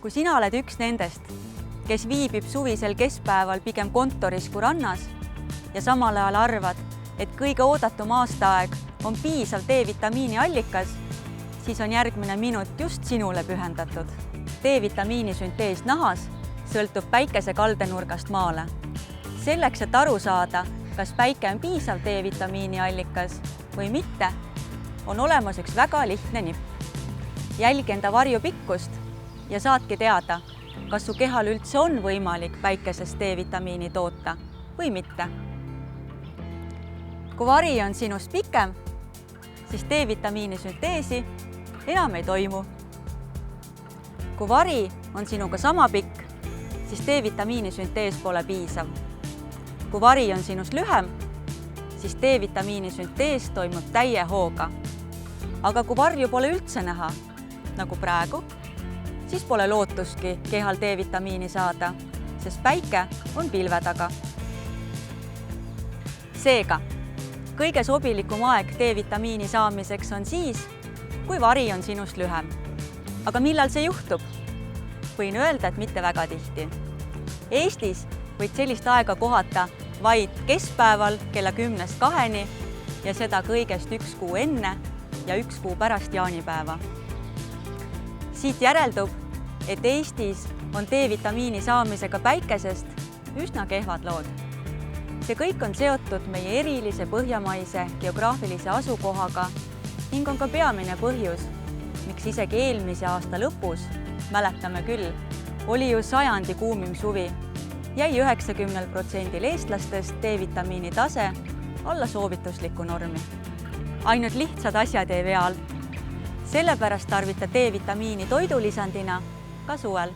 Kui sina oled üks nendest, kes viibib suvisel keskpäeval pigem kontoris kui rannas ja samal ajal arvad, et kõige oodatum aastaaeg on piisav D-vitamiini allikas, siis on järgmine minut just sinule pühendatud. D-vitamiini süntees nahas sõltub päikese kaldenurgast maale. Selleks, et aru saada, kas päike on piisav D-vitamiini allikas või mitte, on olemas üks väga lihtne nipp. Jälgi enda varju pikkust ja saadki teada, kas su kehal üldse on võimalik päikesest D-vitamiini toota või mitte. Kui vari on sinust pikem, siis D-vitamiini sünteesi enam ei toimu. Kui vari on sinuga sama pikk, siis D-vitamiini süntees pole piisav. Kui vari on sinust lühem, siis D-vitamiini süntees toimub täie hooga. Aga kui varju pole üldse näha, nagu praegu, siis pole lootustki kehal D-vitamiini saada, sest päike on pilve taga. Seega, kõige sobilikum aeg D-vitamiini saamiseks on siis, kui vari on sinust lühem. Aga millal see juhtub? Võin öelda, et mitte väga tihti. Eestis võid sellist aega kohata vaid keskpäeval kella 10-2 ja seda kõigest 1 kuu enne ja 1 kuu pärast jaanipäeva. Siit järeldub, et Eestis on D-vitamiini saamisega päikesest üsna kehvad lood. See kõik on seotud meie erilise põhjamaise geograafilise asukohaga ning on ka peamine põhjus, miks isegi eelmise aasta lõpus, mäletame küll, oli ju sajandi kuumim suvi, jäi 90% eestlastest D-vitamiini tase alla soovitusliku normi. Ainult lihtsad asjad ei vea alt. Sellepärast tarvita D-vitamiini toidulisandina ka suvel.